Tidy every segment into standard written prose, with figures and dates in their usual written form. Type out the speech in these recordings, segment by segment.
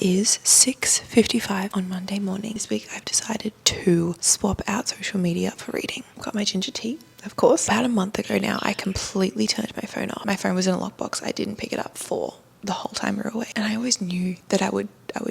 It is 6:55 on Monday morning. This week I've decided to swap out social media for reading. I've got my ginger tea, of course. About a month ago now, I completely turned my phone off. My phone was in a lockbox. I didn't pick it up for the whole time we were away. And I always knew that I would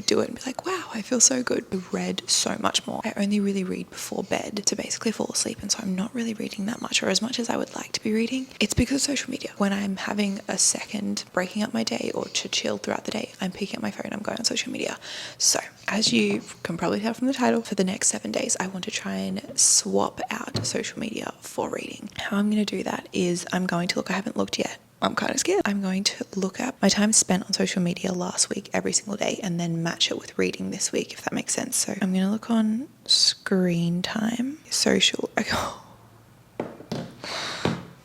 do it and be like, wow, I feel so good. I read so much more. I only really read before bed to basically fall asleep, and so I'm not really reading that much, or as much as I would like to be reading. It's because of social media. When I'm having a second breaking up my day or to chill throughout the day, I'm picking up my phone, I'm going on social media. So as you can probably tell from the title, for the next 7 days, I want to try and swap out social media for reading. How I'm going to do that is I haven't looked yet. I'm kind of scared. I'm going to look at my time spent on social media last week every single day and then match it with reading this week, if that makes sense. So I'm going to look on screen time, social.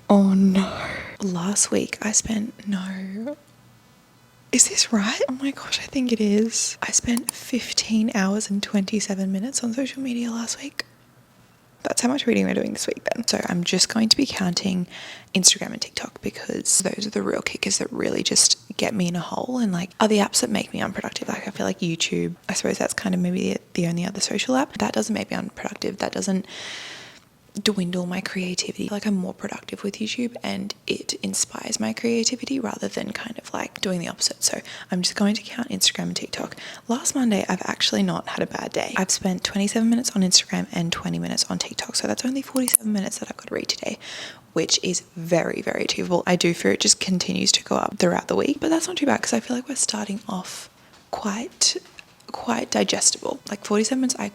Oh no. Last week I spent, is this right? Oh my gosh, I think it is. I spent 15 hours and 27 minutes on social media last week. That's how much reading we're doing this week then. So I'm just going to be counting Instagram and TikTok because those are the real kickers that really just get me in a hole, and like are the apps that make me unproductive. Like I feel like YouTube, I suppose that's kind of maybe the only other social app. That doesn't make me unproductive. That doesn't dwindle my creativity. Like I'm more productive with YouTube and it inspires my creativity rather than kind of like doing the opposite. So I'm just going to count Instagram and TikTok. Last Monday I've actually not had a bad day. I've spent 27 minutes on Instagram and 20 minutes on TikTok, so that's only 47 minutes that I've got to read today, which is very, very achievable. I do fear it just continues to go up throughout the week, but that's not too bad because I feel like we're starting off quite digestible. Like 47 minutes I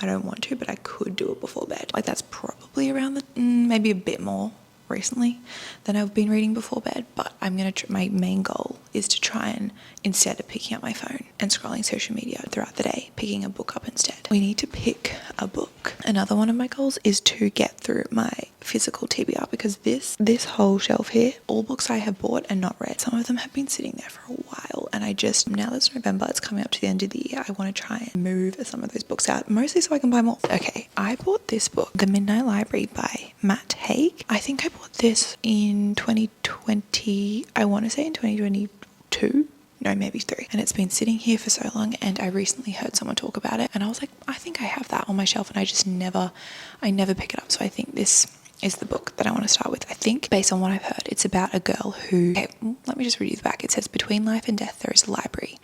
don't want to, but I could do it before bed. Like that's probably around maybe a bit more recently than I've been reading before bed, but I'm going to my main goal is to try and, instead of picking up my phone and scrolling social media throughout the day, picking a book up instead. We need to pick a book. Another one of my goals is to get through my physical TBR, because this whole shelf here, all books I have bought and not read. Some of them have been sitting there for a while, and now that it's November, it's coming up to the end of the year, I want to try and move some of those books out, mostly so I can buy more. Okay, I bought this book, The Midnight Library by Matt Haig. I think I bought this in 2020, I want to say in 2022. No, maybe 3. And it's been sitting here for so long, and I recently heard someone talk about it and I was like, I think I have that on my shelf, and I never pick it up. So I think this is the book that I want to start with. I think based on what I've heard, it's about a girl who, let me just read you the back. It says, between life and death there is a library,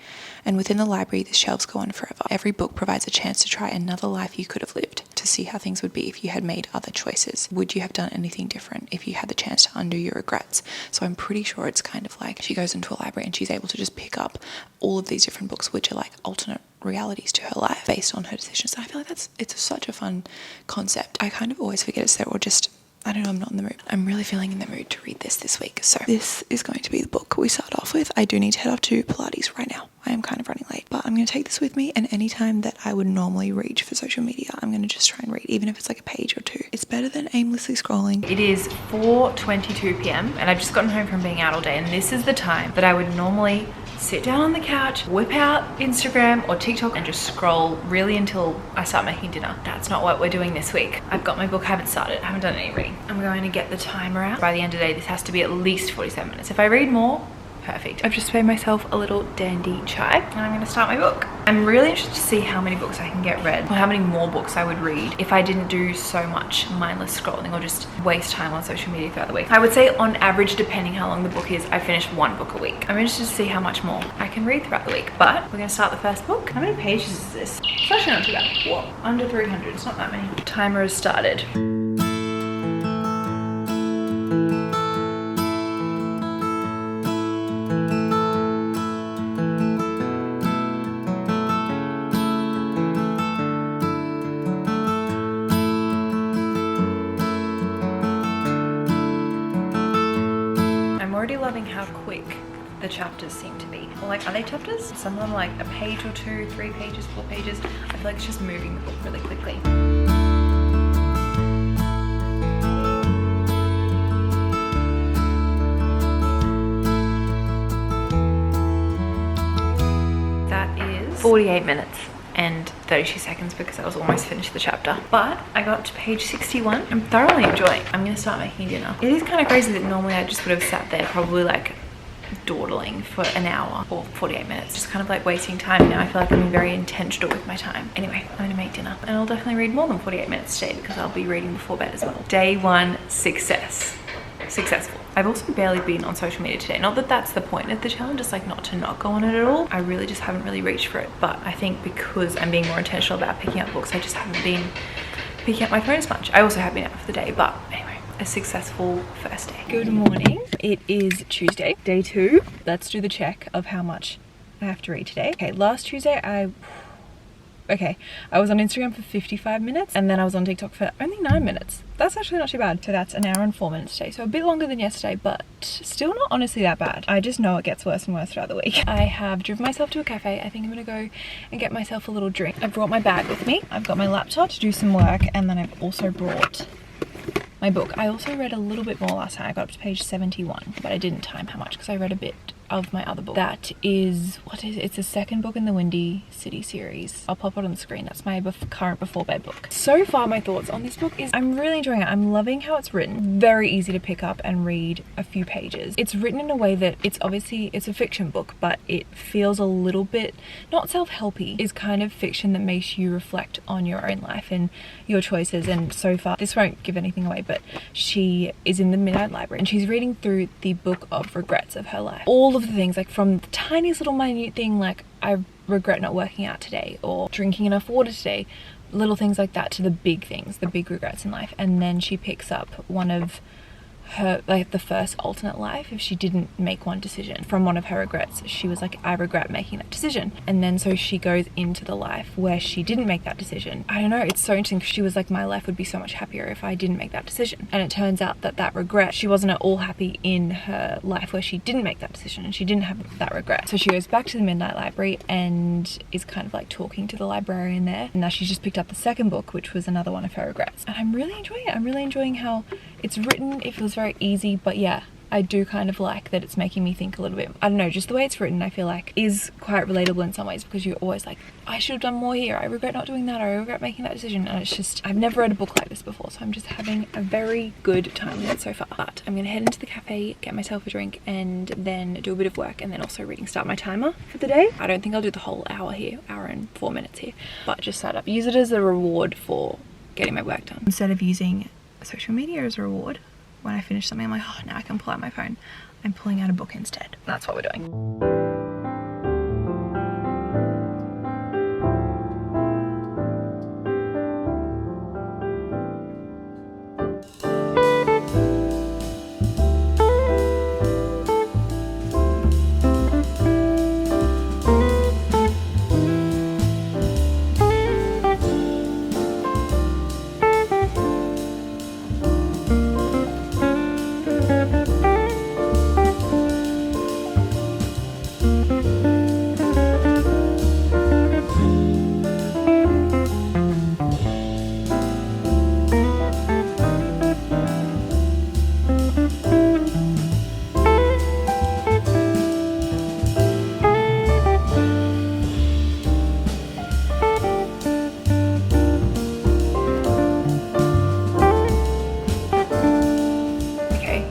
and within the library the shelves go on forever. Every book provides a chance to try another life you could have lived, to see how things would be if you had made other choices. Would you have done anything different if you had the chance to undo your regrets? So I'm pretty sure it's kind of like she goes into a library and she's able to just pick up all of these different books, which are like alternate realities to her life based on her decisions. And I feel like it's such a fun concept. I kind of always forget it's there, or just, I don't know, I'm not in the mood. I'm really feeling in the mood to read this week. So this is going to be the book we start off with. I do need to head off to Pilates right now. I am kind of running late, but I'm going to take this with me, and any time that I would normally reach for social media, I'm going to just try and read, even if it's like a page or two. It's better than aimlessly scrolling. It is 4:22 p.m. and I've just gotten home from being out all day, and this is the time that I would normally sit down on the couch, whip out Instagram or TikTok and just scroll really until I start making dinner. That's not what we're doing this week. I've got my book, I haven't started, I haven't done any reading. I'm going to get the timer out. By the end of the day, this has to be at least 47 minutes. If I read more, perfect. I've just made myself a little dandy chai and I'm going to start my book. I'm really interested to see how many books I can get read, or how many more books I would read if I didn't do so much mindless scrolling or just waste time on social media throughout the week. I would say on average, depending how long the book is, I finish 1 book a week. I'm interested to see how much more I can read throughout the week, but we're going to start the first book. How many pages is this? It's actually not too bad. What? Under 300, it's not that many. Timer has started. Loving how quick the chapters seem to be. Or like, are they chapters? Some of them like a page or 2, 3 pages, 4 pages. I feel like it's just moving the book really quickly. That is 48 minutes and 32 seconds because I was almost finished the chapter. But I got to page 61. I'm thoroughly enjoying it. I'm gonna start making dinner. It is kind of crazy that normally I just would have sat there probably like dawdling for an hour or 48 minutes. Just kind of like wasting time now. I feel like I'm being very intentional with my time. Anyway, I'm gonna make dinner and I'll definitely read more than 48 minutes today because I'll be reading before bed as well. Day 1, successful. I've also barely been on social media today. Not that that's the point of the challenge, it's like not to not go on it at all. I really just haven't really reached for it. But I think because I'm being more intentional about picking up books, I just haven't been picking up my phone as much. I also have been out for the day, but anyway, a successful first day. Good morning. It is Tuesday, day 2. Let's do the check of how much I have to read today. Okay, last Tuesday I was on Instagram for 55 minutes and then I was on TikTok for only 9 minutes. That's actually not too bad. So that's an hour and 4 minutes today. So a bit longer than yesterday, but still not honestly that bad. I just know it gets worse and worse throughout the week. I have driven myself to a cafe. I think I'm gonna go and get myself a little drink. I've brought my bag with me. I've got my laptop to do some work, and then I've also brought my book. I also read a little bit more last night. I got up to page 71, but I didn't time how much because I read a bit of my other book. That is, it's the second book in the Windy City series. I'll pop it on the screen. That's my current before bed book. So far my thoughts on this book is I'm really enjoying it. I'm loving how it's written. Very easy to pick up and read a few pages. It's written in a way that it's a fiction book, but it feels a little bit not self-helpy. It's kind of fiction that makes you reflect on your own life and your choices. And so far, this won't give anything away, but she is in the Midnight Library and she's reading through the book of regrets of her life. All of the things, like from the tiniest little minute thing like I regret not working out today or drinking enough water today, little things like that, to the big things, the big regrets in life. And then she picks up one of her, like the first alternate life, if she didn't make one decision from one of her regrets, she was like, I regret making that decision. And then so she goes into the life where she didn't make that decision. I don't know, it's so interesting because she was like, my life would be so much happier if I didn't make that decision. And it turns out that that regret, she wasn't at all happy in her life where she didn't make that decision and she didn't have that regret. So she goes back to the Midnight Library and is kind of like talking to the librarian there. And now she's just picked up the second book, which was another one of her regrets. And I'm really enjoying it. I'm really enjoying how it's written. It feels very easy, but yeah, I do kind of like that it's making me think a little bit. I don't know, just the way it's written I feel like is quite relatable in some ways, because you're always like, I should have done more here, I regret not doing that, or I regret making that decision. And it's just, I've never read a book like this before, so I'm just having a very good time with it so far. But I'm gonna head into the cafe, get myself a drink, and then do a bit of work, and then also reading, start my timer for the day. I don't think I'll do the whole hour here, hour and 4 minutes here, but just start up, use it as a reward for getting my work done. Instead of using social media as a reward, when I finish something I'm like, oh, now I can pull out my phone. I'm pulling out a book instead. That's what we're doing.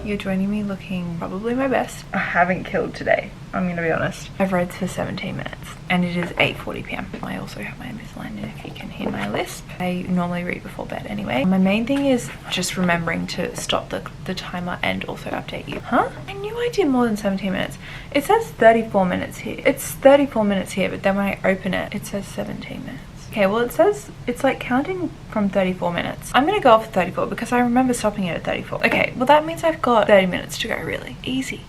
You're joining me looking probably my best. I haven't killed today, I'm gonna be honest. I've read for 17 minutes and it is 8:40 p.m. I also have my Invisalign in if you can hear my lisp. I normally read before bed anyway. My main thing is just remembering to stop the timer and also update you. Huh? I knew I did more than 17 minutes. It says 34 minutes here. It's 34 minutes here, but then when I open it, it says 17 minutes. Okay, well it says, it's like counting from 34 minutes. I'm gonna go off at 34 because I remember stopping it at 34. Okay, well that means I've got 30 minutes to go, really. Easy.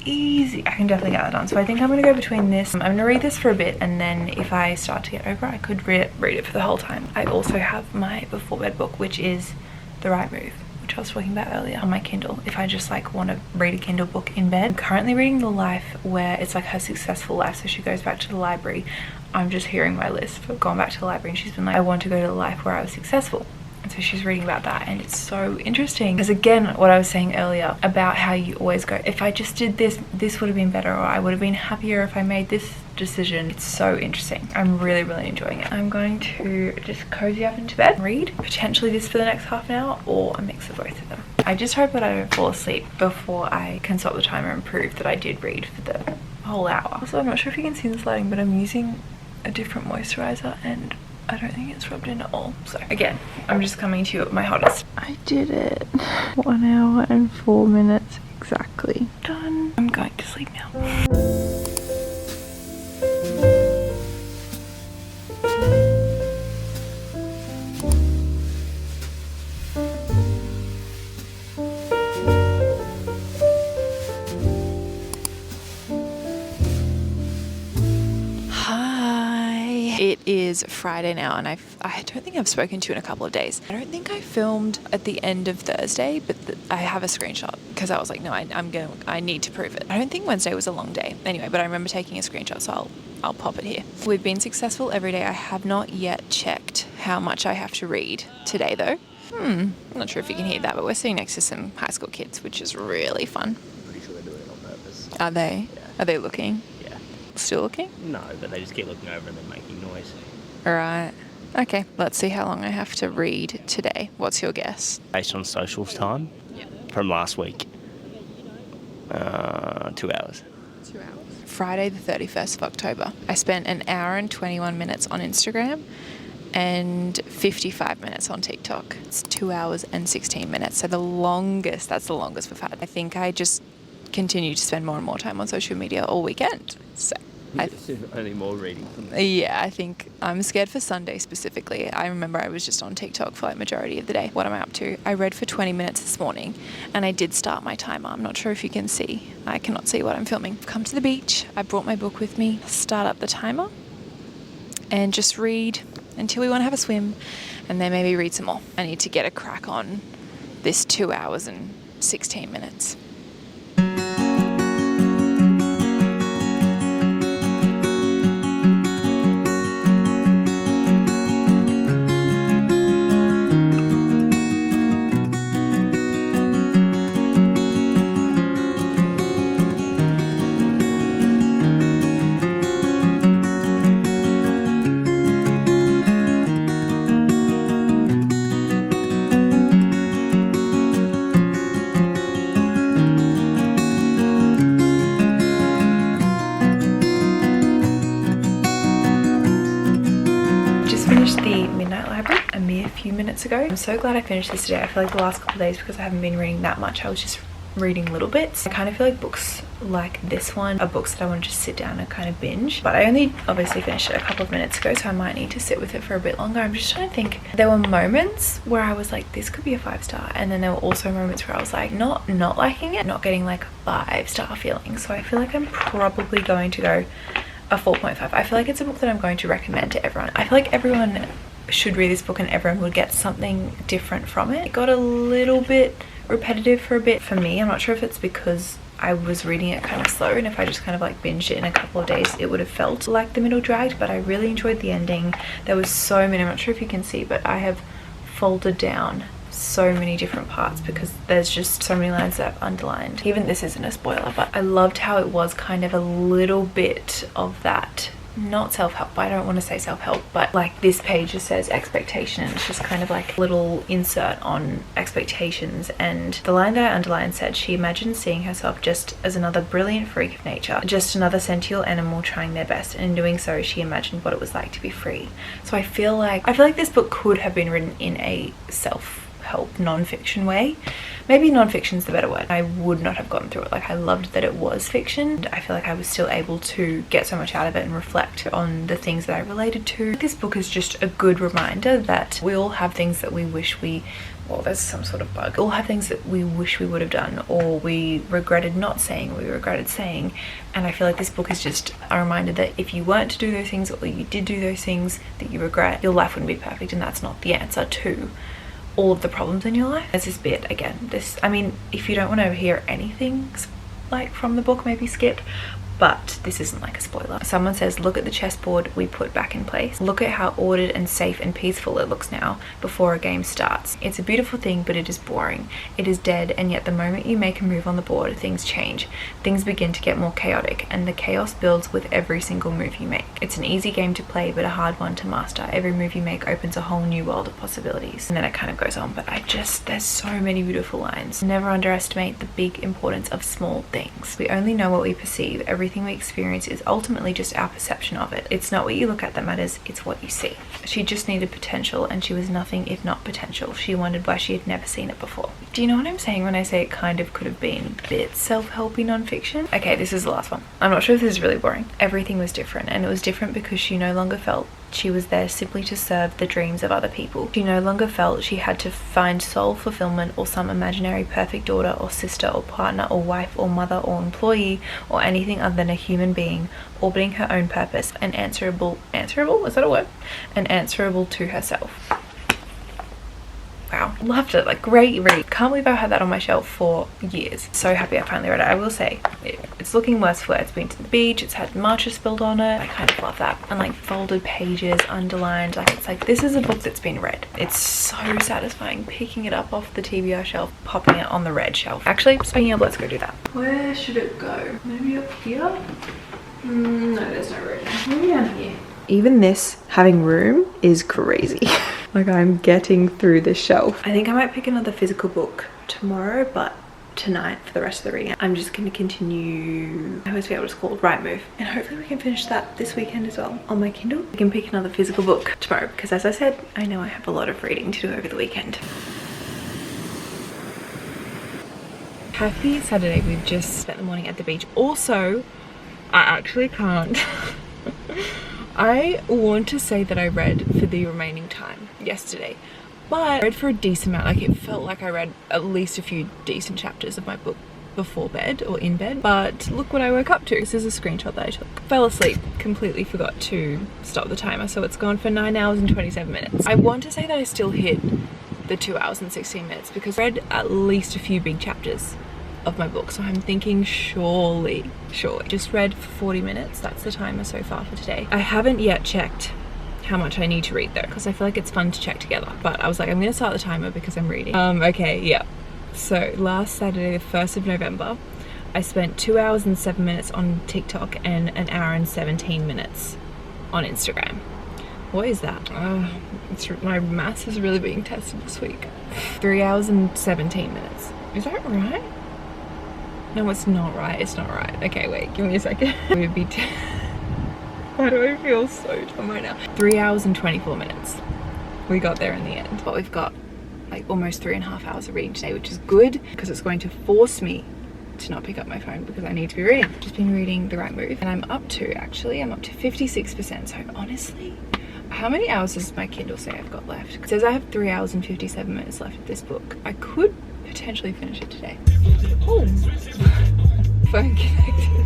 Easy. I can definitely get that done. So I think I'm gonna go between this. I'm gonna read this for a bit, and then if I start to get over it, I could read it for the whole time. I also have my before bed book, which is The Right Move, which I was talking about earlier, on my Kindle. If I just like want to read a Kindle book in bed. I'm currently reading The Life, where it's like her successful life, so she goes back to the library. I'm just hearing my list for going back to the library, and she's been like, I want to go to the life where I was successful. And so she's reading about that, and it's so interesting. Because again, what I was saying earlier about how you always go, if I just did this, this would have been better, or I would have been happier if I made this decision. It's so interesting. I'm really, really enjoying it. I'm going to just cozy up into bed, read, potentially this for the next half an hour, or a mix of both of them. I just hope that I don't fall asleep before I can stop the timer and prove that I did read for the whole hour. Also, I'm not sure if you can see this lighting, but I'm using a different moisturizer and I don't think it's rubbed in at all. So again, I'm just coming to you at my hottest. I did it. 1 hour and 4 minutes exactly. Done. I'm going to sleep now. It is Friday now and I don't think I've spoken to you in a couple of days. I don't think I filmed at the end of Thursday, but I have a screenshot because I was like, no, I need to prove it. I don't think Wednesday was a long day anyway, but I remember taking a screenshot, so I'll pop it here. We've been successful every day. I have not yet checked how much I have to read today though. I'm not sure if you can hear that, but we're sitting next to some high school kids, which is really fun. Pretty sure they're doing it on purpose. Are they? Yeah. Are they looking? Yeah. Still looking? No, but they just keep looking over and then making noise. Alright. Okay, let's see how long I have to read today. What's your guess? Based on socials time from last week. 2 hours. 2 hours. Friday the 31st of October. I spent an hour and 21 minutes on Instagram and 55 minutes on TikTok. It's 2 hours and 16 minutes. So that's the longest we've had. I think I just continue to spend more and more time on social media all weekend. So only more reading from me. yeah, I think I'm scared for Sunday specifically. I remember I was just on TikTok for like majority of the day. What am I up to? I read for 20 minutes this morning and I did start my timer. I'm not sure if you can see. I cannot see what I'm filming. I've come to the beach. I brought my book with me. Start up the timer and just read until we want to have a swim and then maybe read some more. I need to get a crack on this 2 hours and 16 minutes. Ago. I'm so glad I finished this today. I feel like the last couple of days, because I haven't been reading that much, I was just reading little bits. I kind of feel like books like this one are books that I want to just sit down and kind of binge, but I only obviously finished it a couple of minutes ago, so I might need to sit with it for a bit longer. I'm just trying to think. There were moments where I was like, this could be a 5-star, and then there were also moments where I was like, not liking it, not getting like a 5-star feeling. So I feel like I'm probably going to go a 4.5. I feel like it's a book that I'm going to recommend to everyone. I feel like everyone should read this book and everyone would get something different from it. It got a little bit repetitive for a bit for me. I'm not sure if it's because I was reading it kind of slow, and if I just kind of like binged it in a couple of days it would have felt like the middle dragged, but I really enjoyed the ending. There was so many, I'm not sure if you can see, but I have folded down so many different parts because there's just so many lines that I've underlined. Even this isn't a spoiler, but I loved how it was kind of a little bit of that, not self-help, I don't want to say self-help, but like this page just says expectation, and it's just kind of like a little insert on expectations. And the line that I underlined said, she imagined seeing herself just as another brilliant freak of nature, just another sentient animal trying their best, and in doing so she imagined what it was like to be free. So I feel like this book could have been written in a self-help non-fiction way. Maybe non-fiction's the better word. I would not have gotten through it. Like, I loved that it was fiction. I feel like I was still able to get so much out of it and reflect on the things that I related to. This book is just a good reminder that we all have things that we wish well, there's some sort of bug. We all have things that we wish we would have done, or we regretted not saying, we regretted saying. And I feel like this book is just a reminder that if you weren't to do those things, or you did do those things that you regret, your life wouldn't be perfect, and that's not the answer to all of the problems in your life. There's this bit again, I mean, if you don't want to hear anything like from the book, maybe skip, but this isn't like a spoiler. Someone says, look at the chessboard we put back in place. Look at how ordered and safe and peaceful it looks now before a game starts. It's a beautiful thing, but it is boring. It is dead, and yet the moment you make a move on the board, things change. Things begin to get more chaotic, and the chaos builds with every single move you make. It's an easy game to play, but a hard one to master. Every move you make opens a whole new world of possibilities. And then it kind of goes on, but there's so many beautiful lines. Never underestimate the big importance of small things. We only know what we perceive. Everything we experience is ultimately just our perception of it. It's not what you look at that matters, it's what you see. She just needed potential, and she was nothing if not potential. She wondered why she had never seen it before. Do you know what I'm saying when I say it kind of could have been a bit self-helpy non-fiction? Okay, this is the last one. I'm not sure if this is really boring. Everything was different, and it was different because she no longer felt she was there simply to serve the dreams of other people. She no longer felt she had to find soul fulfillment or some imaginary perfect daughter or sister or partner or wife or mother or employee or anything other than a human being orbiting her own purpose and answerable, is that a word? And answerable to herself. Wow, loved it. Like, great read. Can't believe I had that on my shelf for years. So happy I finally read it. I will say it's looking worse for it. It's been to the beach, it's had matcha spilled on it. I kind of love that. And like folded pages, underlined, like it's like this is a book that's been read. It's so satisfying picking it up off the TBR shelf, popping it on the red shelf. Actually, speaking of, let's go do that. Where should it go? Maybe up here? No, there's no room. Maybe down here. Even this having room is crazy. Like, I'm getting through this shelf. I think I might pick another physical book tomorrow, but tonight for the rest of the reading I'm just going to continue, I always forget what it's called, Right Move, and hopefully we can finish that this weekend as well on my Kindle. I can pick another physical book tomorrow because, as I said, I know I have a lot of reading to do over the weekend. Happy Saturday. We've just spent the morning at the beach. Also, I actually can't I want to say that I read for the remaining time yesterday, but I read for a decent amount. Like, it felt like I read at least a few decent chapters of my book before bed or in bed, but look what I woke up to. This is a screenshot that I took. Fell asleep, completely forgot to stop the timer, so it's gone for 9 hours and 27 minutes. I want to say that I still hit the 2 hours and 16 minutes because I read at least a few big chapters of my book, so I'm thinking surely just read for 40 minutes. That's the timer so far for today. I haven't yet checked how much I need to read though, because I feel like it's fun to check together, but I was like, I'm gonna start the timer because I'm reading. Okay, yeah, so last Saturday, the 1st of November, I spent 2 hours and 7 minutes on TikTok and an hour and 17 minutes on Instagram. What is that? My maths is really being tested this week. 3 hours and 17 minutes. Is that right? No, it's not right. It's not right. Okay, wait. Give me a second. It would be... Why do I feel so dumb right now? 3 hours and 24 minutes. We got there in the end. But we've got like almost 3.5 hours of reading today, which is good because it's going to force me to not pick up my phone because I need to be reading. Just been reading The Right Move, and I'm up to 56%. So honestly, how many hours does my Kindle say I've got left? It says I have 3 hours and 57 minutes left of this book. I could potentially finish it today. Oh, phone connected.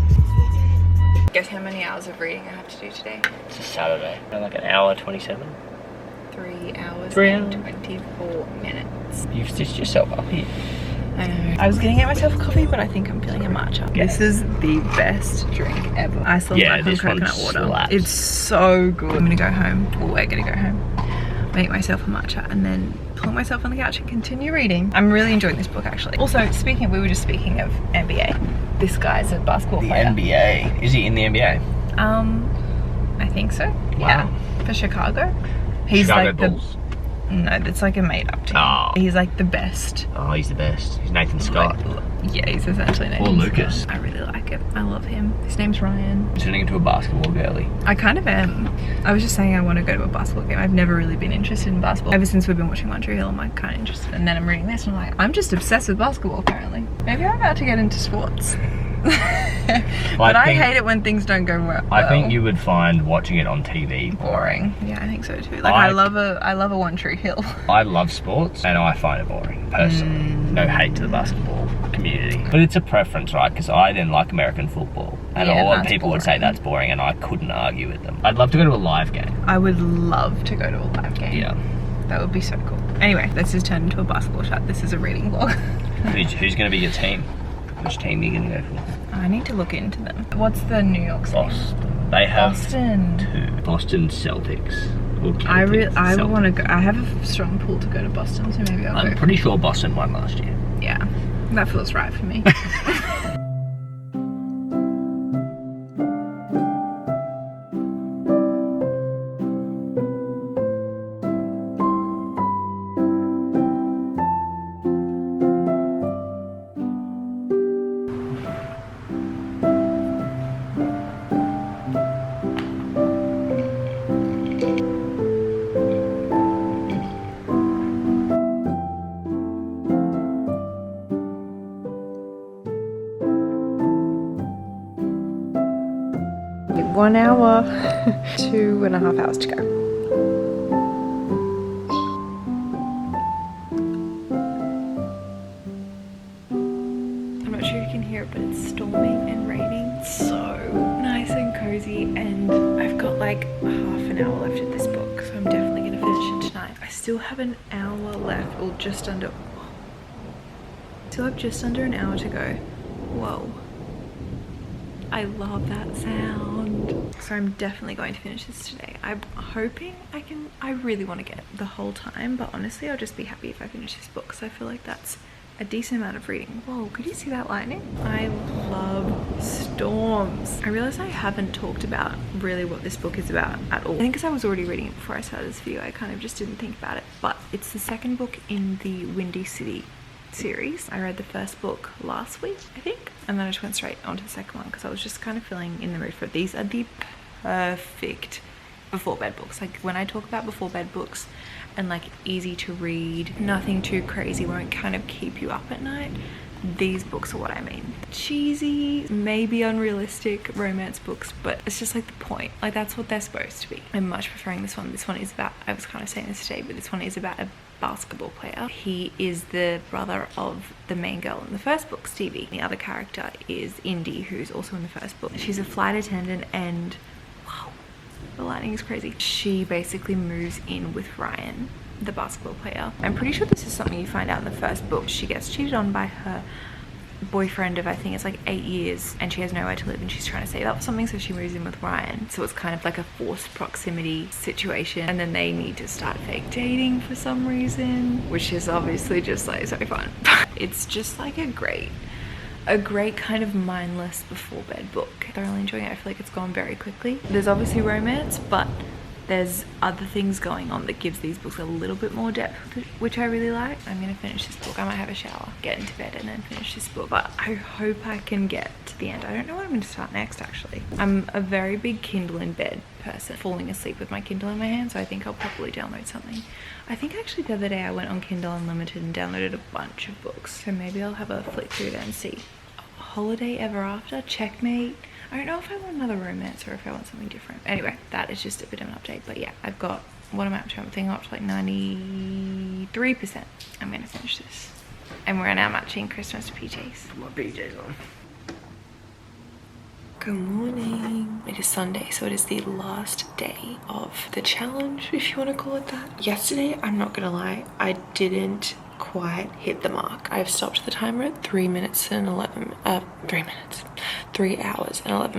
Guess how many hours of reading I have to do today? It's a Saturday. Like an hour 27. 3 hours 3 and hours. 24 minutes. You've stitched yourself up here. I know. I was gonna get myself a coffee, but I think I'm feeling a matcha. Yeah. This is the best drink ever. Iceland black and coconut water. Slaps. It's so good. I'm gonna go home, or we're gonna go home, make myself a matcha, and then plonk myself on the couch and continue reading. I'm really enjoying this book actually. Also, we were just speaking of NBA. This guy's a basketball player. The NBA. Is he in the NBA? I think so. Wow. Yeah, for Chicago. He's Chicago like Bulls. No, that's like a made-up team. Oh. He's like the best. Oh, he's the best. He's Nathan Scott. Yeah, he's essentially Nathan Or Lucas. Scott. I really like it. I love him. His name's Ryan. Turning into a basketball girly. I kind of am. I was just saying I want to go to a basketball game. I've never really been interested in basketball. Ever since we've been watching One Tree Hill, I'm like kind of interested. And then I'm reading this and I'm like, I'm just obsessed with basketball apparently. Maybe I'm about to get into sports. But I hate it when things don't go well. I think you would find watching it on TV boring. Yeah, I think so too. Like I love a One Tree Hill. I love sports and I find it boring personally. No hate to the basketball community, but it's a preference, right? Because I didn't like American football, and a lot of people would say that's boring, and I couldn't argue with them. I'd love to go to a live game. I would love to go to a live game. Yeah, that would be so cool. Anyway, this has turned into a basketball chat. This is a reading vlog. Who's going to be your team? Which team are you going to go for? I need to look into them. What's the New York City? Boston. They have Boston. 2. Boston Celtics. Or I Celtics. want to go. I have a strong pull to go to Boston, so maybe I'll go. I'm pretty sure Boston won last year. Yeah, that feels right for me. One hour, 2.5 hours to go. I'm not sure you can hear it, but it's storming and raining. It's so nice and cozy, and I've got like half an hour left of this book, so I'm definitely going to finish it tonight. I still have an hour left, or just under. Still have just under an hour to go. Whoa. I love that sound. So I'm definitely going to finish this today. I'm hoping I really want to get the whole time, but honestly I'll just be happy if I finish this book, because I feel like that's a decent amount of reading. Whoa, could you see that lightning? I love storms. I realized I haven't talked about really what this book is about at all. I think because I was already reading it before I started this video, I kind of just didn't think about it, but it's the second book in the Windy City series. I read the first book last week, I think, and then I just went straight onto the second one because I was just kind of feeling in the mood for it. These are the perfect before bed books. Like when I talk about before bed books and like easy to read, nothing too crazy, won't kind of keep you up at night, these books are what I mean. Cheesy, maybe unrealistic romance books, but it's just like the point. Like that's what they're supposed to be. I'm much preferring this one. This one is about, I was kind of saying this today, but this one is about a basketball player. He is the brother of the main girl in the first book, Stevie. The other character is Indy, who's also in the first book. She's a flight attendant, and wow, the lighting is crazy. She basically moves in with Ryan, the basketball player. I'm pretty sure this is something you find out in the first book. She gets cheated on by her boyfriend of, I think it's like 8 years, and she has nowhere to live, and she's trying to save up for something, so she moves in with Ryan. So it's kind of like a forced proximity situation, and then they need to start fake dating for some reason, which is obviously just like so fun. It's just like a great kind of mindless before bed book. Thoroughly enjoying it. I feel like it's gone very quickly. There's obviously romance, but there's other things going on that gives these books a little bit more depth, which I really like. I'm gonna finish this book. I might have a shower, get into bed, and then finish this book, but I hope I can get to the end. I don't know what I'm gonna start next, actually. I'm a very big Kindle in bed person, falling asleep with my Kindle in my hand, so I think I'll probably download something. I think actually the other day I went on Kindle Unlimited and downloaded a bunch of books, so maybe I'll have a flick through there and see. Holiday Ever After, Checkmate. I don't know if I want another romance or if I want something different. Anyway, that is just a bit of an update. But yeah, I've got, what am I up to? I'm thinking up to like 93%. I'm gonna finish this. And we're now matching Christmas PJs. Put my PJs on. Good morning. It is Sunday, so it is the last day of the challenge, if you want to call it that. Yesterday, I'm not gonna lie, I didn't quite hit the mark. I've stopped the timer at 3 hours and 11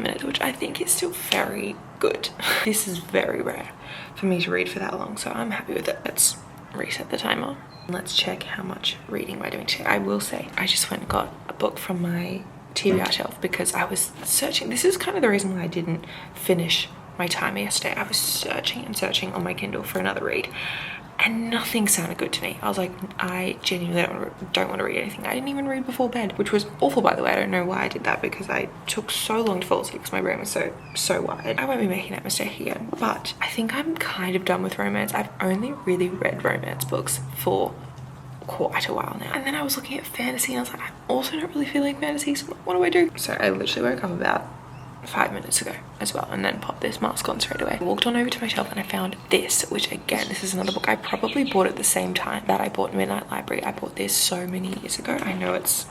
minutes, which I think is still very good. This is very rare for me to read for that long, so I'm happy with it. Let's reset the timer. Let's check how much reading we're doing today. I will say, I just went and got a book from my TBR shelf because I was searching. This is kind of the reason why I didn't finish my timer yesterday. I was searching and searching on my Kindle for another read, and nothing sounded good to me. I was like, I genuinely don't want to read anything. I didn't even read before bed, which was awful, by the way. I don't know why I did that, because I took so long to fall asleep because my brain was so wide. I won't be making that mistake again, but I think I'm kind of done with romance. I've only really read romance books for quite a while now. And then I was looking at fantasy and I was like, I'm also not really feeling fantasy, so what do I do? So I literally woke up about 5 minutes ago as well, and then popped this mask on straight away. I walked on over to my shelf and I found this, which again, this is another book. I probably bought at the same time that I bought Midnight Library. I bought this so many years ago. I know it's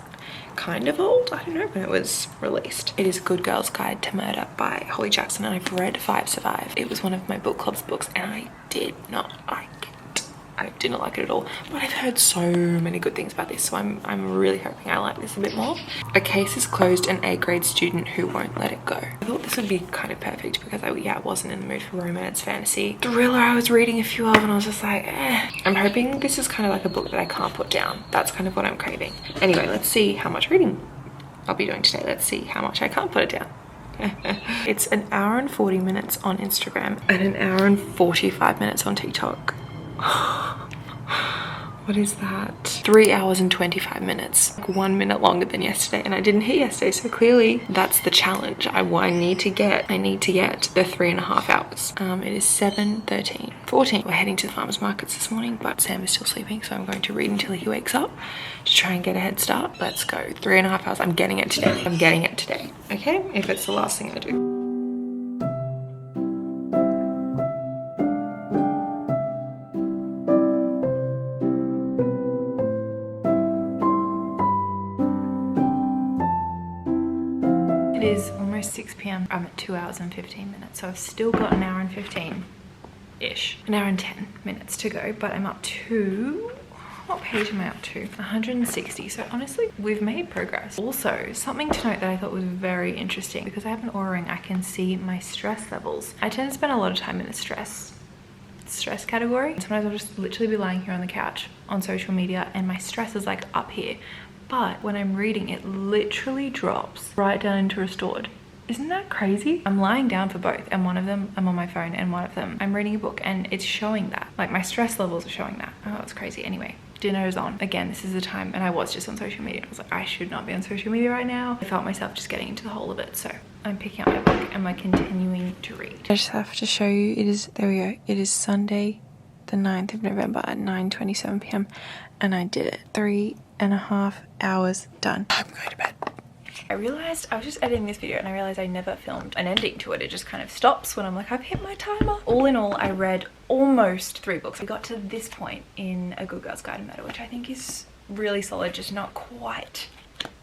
kind of old. I don't know when it was released. It is Good Girl's Guide to Murder by Holly Jackson, and I've read 5 Survive. It was one of my book club's books and I did not like it. I didn't like it at all, but I've heard so many good things about this, so I'm really hoping I like this a bit more. A case is closed, an A-grade student who won't let it go. I thought this would be kind of perfect because I wasn't in the mood for romance, fantasy, thriller. I was reading a few of and I was just like, eh. I'm hoping this is kind of like a book that I can't put down. That's kind of what I'm craving. Anyway, let's see how much reading I'll be doing today. Let's see how much I can't put it down. It's an hour and 40 minutes on Instagram and an hour and 45 minutes on TikTok. What is that? 3 hours and 25 minutes. Like 1 minute longer than yesterday, and I didn't hit yesterday, so clearly that's the challenge. I need to get the 3.5 hours. It is 7:13, 14. We're heading to the farmers markets this morning, but Sam is still sleeping, so I'm going to read until he wakes up to try and get a head start. Let's go. 3.5 hours. I'm getting it today. Okay, if it's the last thing I do. It is almost 6 p.m. I'm at 2 hours and 15 minutes, so I've still got an hour and 15-ish. An hour and 10 minutes to go, but I'm up to, what page am I up to? 160, so honestly, we've made progress. Also, something to note that I thought was very interesting, because I have an Oura ring, I can see my stress levels. I tend to spend a lot of time in the stress category. Sometimes I'll just literally be lying here on the couch on social media and my stress is like up here. But when I'm reading, it literally drops right down into restored. Isn't that crazy? I'm lying down for both, and one of them I'm on my phone and one of them I'm reading a book, and it's showing that. Like my stress levels are showing that. Oh, that's crazy. Anyway, dinner is on. Again, this is the time, and I was just on social media. I was like, I should not be on social media right now. I felt myself just getting into the whole of it, so I'm picking up my book and I'm continuing to read. I just have to show you, there we go. It is Sunday, the 9th of November at 9:27 p.m. and I did it. 3.5 hours done. I'm going to bed. I realized I was just editing this video and I realized I never filmed an ending to it. It just kind of stops when I'm like, I've hit my timer. All in all, I read almost 3 books. I got to this point in A Good Girl's Guide to Murder, which I think is really solid, just not quite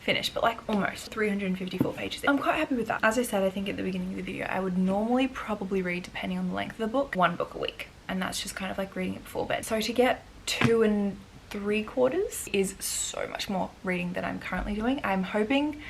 finished, but like almost 354 pages. I'm quite happy with that. As I said, I think at the beginning of the video, I would normally probably read, depending on the length of the book, 1 book a week. And that's just kind of like reading it before bed. So to get 2 3/4 is so much more reading than I'm currently doing. I'm hoping,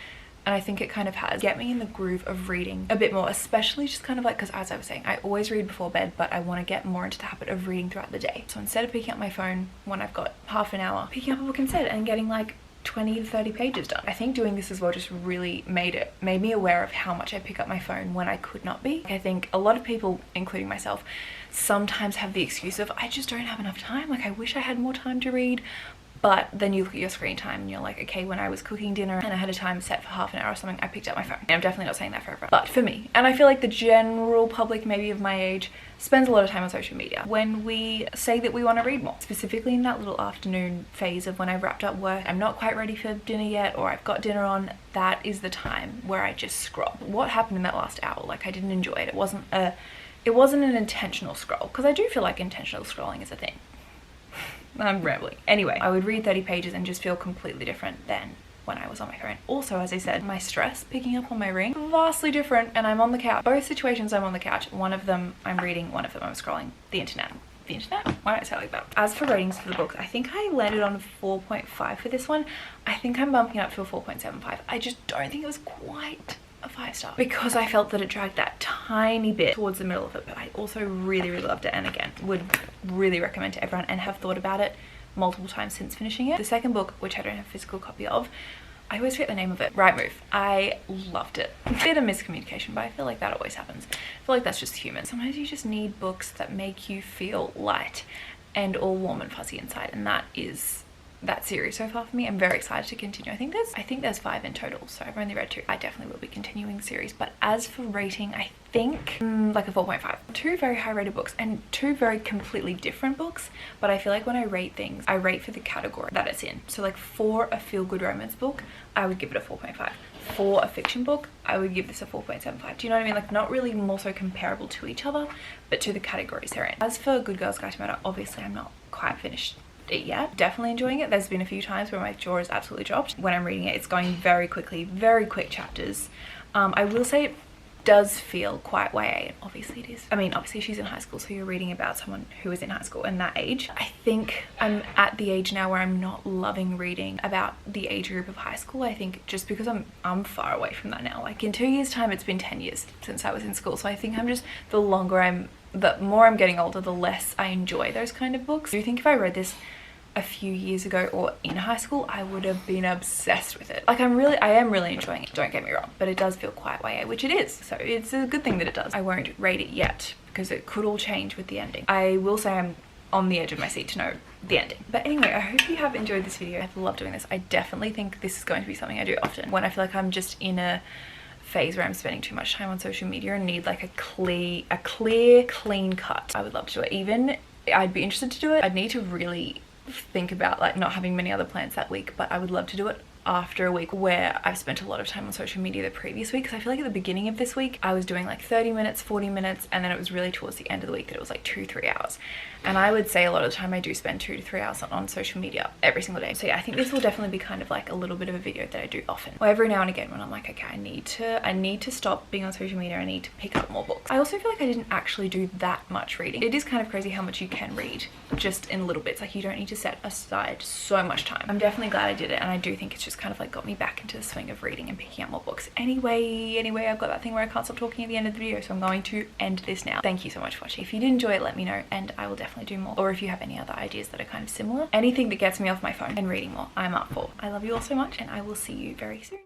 and I think it kind of has, get me in the groove of reading a bit more, especially just kind of like, because as I was saying, I always read before bed, but I want to get more into the habit of reading throughout the day. So instead of picking up my phone when I've got half an hour, picking up a book instead and getting like 20 to 30 pages done. I think doing this as well just really made me aware of how much I pick up my phone when I could not be. I think a lot of people, including myself, sometimes have the excuse of, I just don't have enough time. Like, I wish I had more time to read. But then you look at your screen time and you're like, okay, when I was cooking dinner and I had a time set for half an hour or something, I picked up my phone. And I'm definitely not saying that for everyone, but for me. And I feel like the general public, maybe of my age, spends a lot of time on social media when we say that we want to read more. Specifically in that little afternoon phase of when I've wrapped up work, I'm not quite ready for dinner yet, or I've got dinner on, that is the time where I just scroll. What happened in that last hour? Like, I didn't enjoy it. It wasn't an intentional scroll, because I do feel like intentional scrolling is a thing. I'm rambling. Anyway, I would read 30 pages and just feel completely different than when I was on my phone. Also, as I said, my stress picking up on my ring, vastly different, and I'm on the couch. Both situations I'm on the couch. One of them I'm reading, one of them I'm scrolling the internet. The internet? Why don't I say it like that? As for ratings for the books, I think I landed on 4.5 for this one. I think I'm bumping it up to a 4.75. I just don't think it was quite a 5-star because I felt that it dragged that tiny bit towards the middle of it, but I also really loved it, and again would really recommend to everyone and have thought about it multiple times since finishing it. The second book, which I don't have a physical copy of, I always forget the name of it, Right Move. I loved it. A bit of miscommunication, but I feel like that always happens. I feel like that's just human. Sometimes you just need books that make you feel light and all warm and fuzzy inside, and that is that series so far for me. I'm very excited to continue. I think there's 5 in total, so I've only read 2. I definitely will be continuing the series, but as for rating, I think like a 4.5. 2 very high rated books and 2 very completely different books, but I feel like when I rate things, I rate for the category that it's in. So like for a feel-good romance book, I would give it a 4.5. For a fiction book, I would give this a 4.75. Do you know what I mean? Like, not really more so comparable to each other, but to the categories they're in. As for Good Girl's Guide to Murder, obviously I'm not quite finished it yet. Definitely enjoying it. There's been a few times where my jaw is absolutely dropped when I'm reading it. It's going very quickly, very quick chapters. I will say does feel quite YA, and obviously it is. I mean, obviously she's in high school, so you're reading about someone who is in high school and that age. I think I'm at the age now where I'm not loving reading about the age group of high school. I think just because I'm far away from that now. Like in 2 years time, it's been 10 years since I was in school, so I think the more I'm getting older, the less I enjoy those kind of books. Do you think if I read this a few years ago or in high school, I would have been obsessed with it? Like I am really enjoying it, don't get me wrong, but it does feel quite YA, which it is, so it's a good thing that it does. I won't rate it yet because it could all change with the ending. I will say I'm on the edge of my seat to know the ending. But anyway, I hope you have enjoyed this video. I've loved doing this. I definitely think this is going to be something I do often when I feel like I'm just in a phase where I'm spending too much time on social media and need like a clear, clean cut. I would love to do it. Even I'd be interested to do it. I'd need to really think about like not having many other plans that week, but I would love to do it after a week where I've spent a lot of time on social media the previous week, because I feel like at the beginning of this week I was doing like 30 minutes, 40 minutes, and then it was really towards the end of the week that it was like 2-3 hours. And I would say a lot of the time I do spend 2 to 3 hours on social media every single day. So yeah, I think this will definitely be kind of like a little bit of a video that I do often, or every now and again when I'm like, okay, I need to stop being on social media. I need to pick up more books. I also feel like I didn't actually do that much reading. It is kind of crazy how much you can read just in little bits. Like you don't need to set aside so much time. I'm definitely glad I did it, and I do think it's just kind of like got me back into the swing of reading and picking up more books. Anyway, I've got that thing where I can't stop talking at the end of the video, so I'm going to end this now. Thank you so much for watching. If you did enjoy it, let me know, and I will definitely do more. Or if you have any other ideas that are kind of similar, anything that gets me off my phone and reading more, I'm up for. I love you all so much, and I will see you very soon.